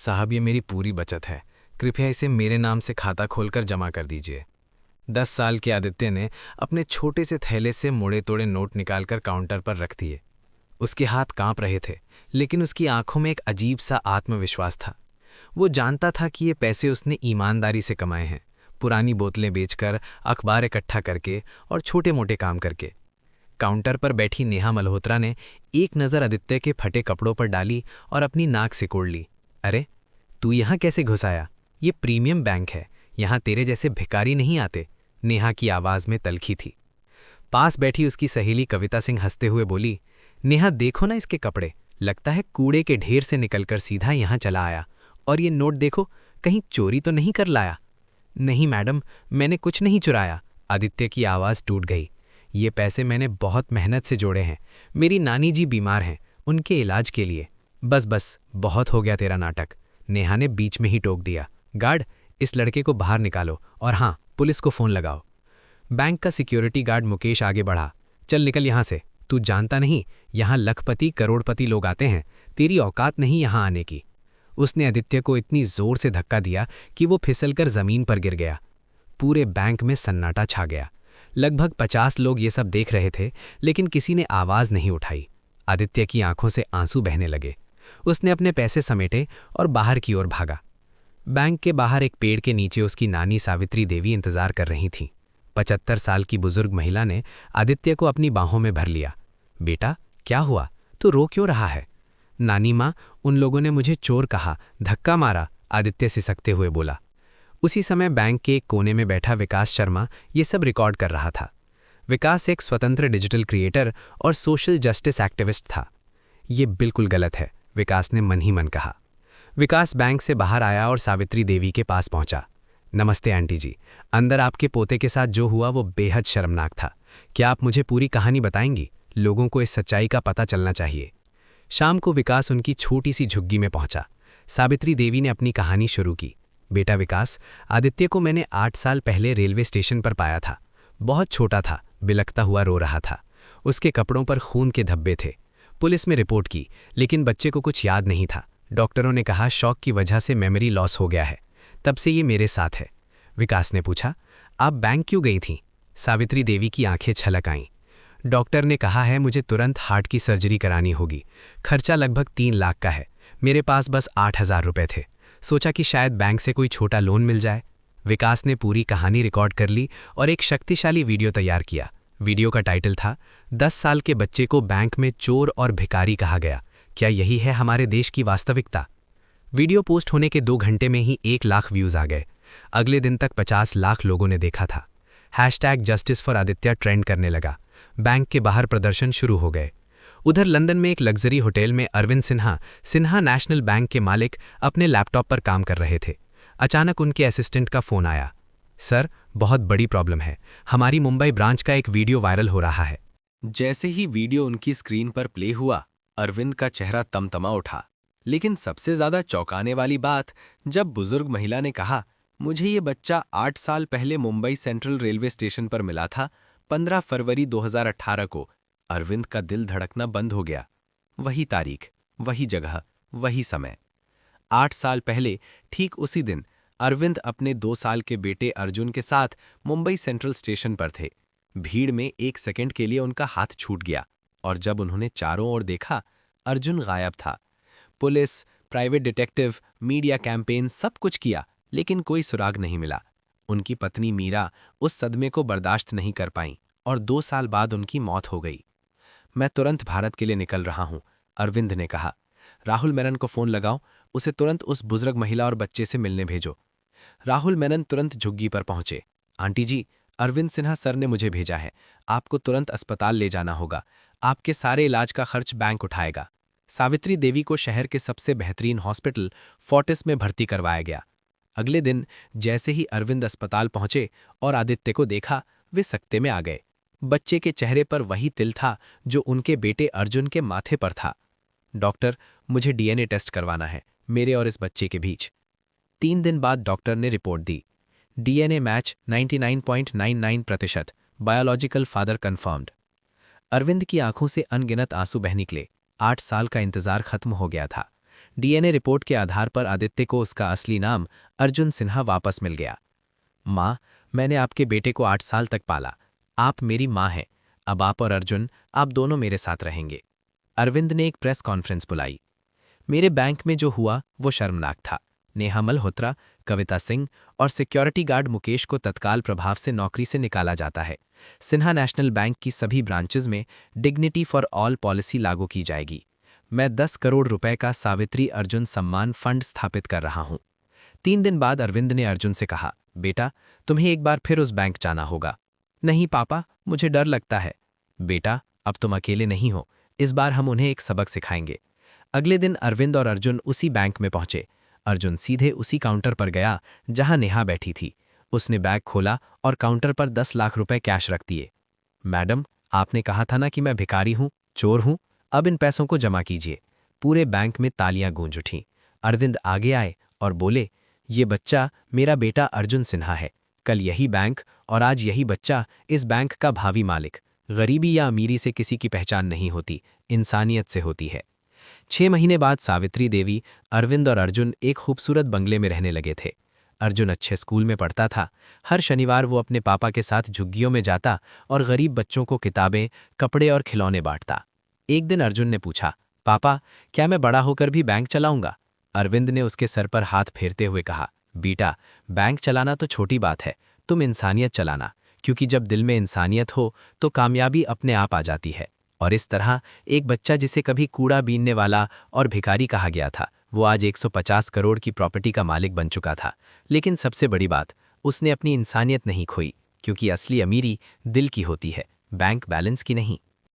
साहब, ये मेरी पूरी बचत है। कृपया इसे मेरे नाम से खाता खोलकर जमा कर दीजिए। 10 साल के आदित्य ने अपने छोटे से थैले से मुड़े तोड़े नोट निकालकर काउंटर पर रख दिए। उसके हाथ कांप रहे थे, लेकिन उसकी आंखों में एक अजीब सा आत्मविश्वास था। वो जानता था कि ये पैसे उसने ईमानदारी से कमाए हैं, पुरानी बोतलें बेचकर, अखबार इकट्ठा करके और छोटे मोटे काम करके। काउंटर पर बैठी नेहा मल्होत्रा ने एक नज़र आदित्य के फटे कपड़ों पर डाली और अपनी नाक सिकोड़ ली। अरे, तू यहाँ कैसे घुस आया? ये प्रीमियम बैंक है, यहाँ तेरे जैसे भिखारी नहीं आते। नेहा की आवाज़ में तलखी थी। पास बैठी उसकी सहेली कविता सिंह हंसते हुए बोली, नेहा देखो ना इसके कपड़े, लगता है कूड़े के ढेर से निकलकर सीधा यहाँ चला आया। और ये नोट देखो, कहीं चोरी तो नहीं कर लाया? नहीं मैडम, मैंने कुछ नहीं चुराया। आदित्य की आवाज़ टूट गई। ये पैसे मैंने बहुत मेहनत से जोड़े हैं। मेरी नानी जी बीमार हैं, उनके इलाज के लिए। बस बस, बहुत हो गया तेरा नाटक। नेहा ने बीच में ही टोक दिया। गार्ड, इस लड़के को बाहर निकालो और हाँ, पुलिस को फ़ोन लगाओ। बैंक का सिक्योरिटी गार्ड मुकेश आगे बढ़ा। चल निकल यहाँ से, तू जानता नहीं, यहाँ लखपति करोड़पति लोग आते हैं, तेरी औकात नहीं यहाँ आने की। उसने आदित्य को इतनी जोर से धक्का दिया कि वो फिसलकर जमीन पर गिर गया। पूरे बैंक में सन्नाटा छा गया। लगभग 50 लोग ये सब देख रहे थे, लेकिन किसी ने आवाज़ नहीं उठाई। आदित्य की आंखों से आंसू बहने लगे। उसने अपने पैसे समेटे और बाहर की ओर भागा। बैंक के बाहर एक पेड़ के नीचे उसकी नानी सावित्री देवी इंतजार कर रही थीं। 75 साल की बुजुर्ग महिला ने आदित्य को अपनी बाहों में भर लिया। बेटा, क्या हुआ? तू रो क्यों रहा है? नानी माँ, उन लोगों ने मुझे चोर कहा, धक्का मारा, आदित्य सिसकते हुए बोला। उसी समय बैंक के एक कोने में बैठा विकास शर्मा ये सब रिकॉर्ड कर रहा था। विकास एक स्वतंत्र डिजिटल क्रिएटर और सोशल जस्टिस एक्टिविस्ट था। ये बिल्कुल गलत है, विकास ने मन ही मन कहा। विकास बैंक से बाहर आया और सावित्री देवी के पास पहुंचा। नमस्ते आंटी जी, अंदर आपके पोते के साथ जो हुआ वो बेहद शर्मनाक था। क्या आप मुझे पूरी कहानी बताएंगी? लोगों को इस सच्चाई का पता चलना चाहिए। शाम को विकास उनकी छोटी सी झुग्गी में पहुंचा। सावित्री देवी ने अपनी कहानी शुरू की। बेटा विकास, आदित्य को मैंने 8 साल पहले रेलवे स्टेशन पर पाया था। बहुत छोटा था, बिलखता हुआ रो रहा था। उसके कपड़ों पर खून के धब्बे थे। पुलिस में रिपोर्ट की, लेकिन बच्चे को कुछ याद नहीं था। डॉक्टरों ने कहा शॉक की वजह से मेमोरी लॉस हो गया है। तब से ये मेरे साथ है। विकास ने पूछा, आप बैंक क्यों गई थीं? सावित्री देवी की आंखें छलक आईं। डॉक्टर ने कहा है मुझे तुरंत हार्ट की सर्जरी करानी होगी। खर्चा लगभग 3 लाख का है। मेरे पास बस 8,000 रुपये थे। सोचा कि शायद बैंक से कोई छोटा लोन मिल जाए। विकास ने पूरी कहानी रिकॉर्ड कर ली और एक शक्तिशाली वीडियो तैयार किया। वीडियो का टाइटल था, 10 साल के बच्चे को बैंक में चोर और भिखारी कहा गया। क्या यही है हमारे देश की वास्तविकता? वीडियो पोस्ट होने के 2 घंटे में ही 1 लाख व्यूज़ आ गए। अगले दिन तक 50 लाख लोगों ने देखा था। #जस्टिस फॉर आदित्य ट्रेंड करने लगा। बैंक के बाहर प्रदर्शन शुरू हो गए। उधर लंदन में एक लग्जरी होटल में अरविंद सिन्हा नेशनल बैंक के मालिक अपने लैपटॉप पर काम कर रहे थे। अचानक उनके असिस्टेंट का फ़ोन आया। सर, बहुत बड़ी प्रॉब्लम है। हमारी मुंबई ब्रांच का एक वीडियो वायरल हो रहा है। जैसे ही वीडियो उनकी स्क्रीन पर प्ले हुआ, अरविंद का चेहरा तमतमा उठा। लेकिन सबसे ज्यादा चौंकाने वाली बात जब बुजुर्ग महिला ने कहा, मुझे ये बच्चा 8 साल पहले मुंबई सेंट्रल रेलवे स्टेशन पर मिला था, 15 फरवरी 2018 को। अरविंद का दिल धड़कना बंद हो गया। वही तारीख, वही जगह, वही समय। 8 साल पहले ठीक उसी दिन अरविंद अपने 2 साल के बेटे अर्जुन के साथ मुंबई सेंट्रल स्टेशन पर थे। भीड़ में 1 सेकंड के लिए उनका हाथ छूट गया और जब उन्होंने चारों ओर देखा, अर्जुन गायब था। Police, private detective, media campaign सब कुछ किया, लेकिन कोई सुराग नहीं मिला। उनकी पत्नी मीरा उस सदमे को बर्दाश्त नहीं कर पाईं और 2 साल बाद उनकी मौत हो गई। मैं तुरंत भारत के लिए निकल रहा हूं, अरविंद ने कहा। राहुल मेनन को फोन लगाओ, उसे तुरंत उस बुजुर्ग महिला और बच्चे से मिलने भेजो। राहुल मेनन तुरंत झुग्गी पर पहुंचे। आंटी जी, अरविंद सिन्हा सर ने मुझे भेजा है। आपको तुरंत अस्पताल ले जाना होगा। आपके सारे इलाज का खर्च बैंक उठाएगा। सावित्री देवी को शहर के सबसे बेहतरीन हॉस्पिटल फोर्टिस में भर्ती करवाया गया। अगले दिन जैसे ही अरविंद अस्पताल पहुंचे और आदित्य को देखा, वे सकते में आ गए। बच्चे के चेहरे पर वही तिल था जो उनके बेटे अर्जुन के माथे पर था। डॉक्टर, मुझे डीएनए टेस्ट करवाना है, मेरे और इस बच्चे के बीच। 3 दिन बाद डॉक्टर ने रिपोर्ट दी। DNA match 99.99%, biological father confirmed. Arvind की आंखों से अनगिनत आंसू बह निकले। 8 साल का इंतजार खत्म हो गया था। डीएनए रिपोर्ट के आधार पर आदित्य को उसका असली नाम अर्जुन सिन्हा वापस मिल गया। माँ, मैंने आपके बेटे को 8 साल तक पाला। आप मेरी माँ हैं। अब आप और अर्जुन, आप दोनों मेरे साथ रहेंगे। अरविंद ने एक प्रेस कॉन्फ्रेंस बुलाई। मेरे बैंक में जो हुआ वो शर्मनाक था। नेहा मल्होत्रा, कविता सिंह और सिक्योरिटी गार्ड मुकेश को तत्काल प्रभाव से नौकरी से निकाला जाता है। सिन्हा नेशनल बैंक की सभी ब्रांचेज में डिग्निटी फॉर ऑल पॉलिसी लागू की जाएगी। मैं 10 करोड़ रुपए का सावित्री अर्जुन सम्मान फंड स्थापित कर रहा हूं। 3 दिन बाद अरविंद ने अर्जुन से कहा, बेटा, तुम्हें एक बार फिर उस बैंक जाना होगा। नहीं पापा, मुझे डर लगता है। बेटा, अब तुम अकेले नहीं हो। इस बार हम उन्हें एक सबक सिखाएंगे। अगले दिन अरविंद और अर्जुन उसी बैंक में पहुंचे। अर्जुन सीधे उसी काउंटर पर गया जहां नेहा बैठी थी। उसने बैग खोला और काउंटर पर 10 लाख रुपए कैश रख दिए। मैडम, आपने कहा था ना कि मैं भिखारी हूं, चोर हूं। अब इन पैसों को जमा कीजिए। पूरे बैंक में तालियां गूंज उठीं। अरविंद आगे आए और बोले, ये बच्चा मेरा बेटा अर्जुन सिन्हा है। कल यही बैंक और आज यही बच्चा इस बैंक का भावी मालिक। गरीबी या अमीरी से किसी की पहचान नहीं होती, इंसानियत से होती है। 6 महीने बाद सावित्री देवी, अरविंद और अर्जुन एक खूबसूरत बंगले में रहने लगे थे। अर्जुन अच्छे स्कूल में पढ़ता था। हर शनिवार वो अपने पापा के साथ झुग्गियों में जाता और गरीब बच्चों को किताबें, कपड़े और खिलौने बांटता। एक दिन अर्जुन ने पूछा, पापा, क्या मैं बड़ा होकर भी बैंक चलाऊंगा? अरविंद ने उसके सर पर हाथ फेरते हुए कहा, बेटा, बैंक चलाना तो छोटी बात है, तुम इंसानियत चलाना, क्योंकि जब दिल में इंसानियत हो तो कामयाबी अपने आप आ जाती है। और इस तरह एक बच्चा जिसे कभी कूड़ा बीनने वाला और भिखारी कहा गया था, वो आज 150 करोड़ की प्रॉपर्टी का मालिक बन चुका था। लेकिन सबसे बड़ी बात, उसने अपनी इंसानियत नहीं खोई, क्योंकि असली अमीरी दिल की होती है, बैंक बैलेंस की नहीं।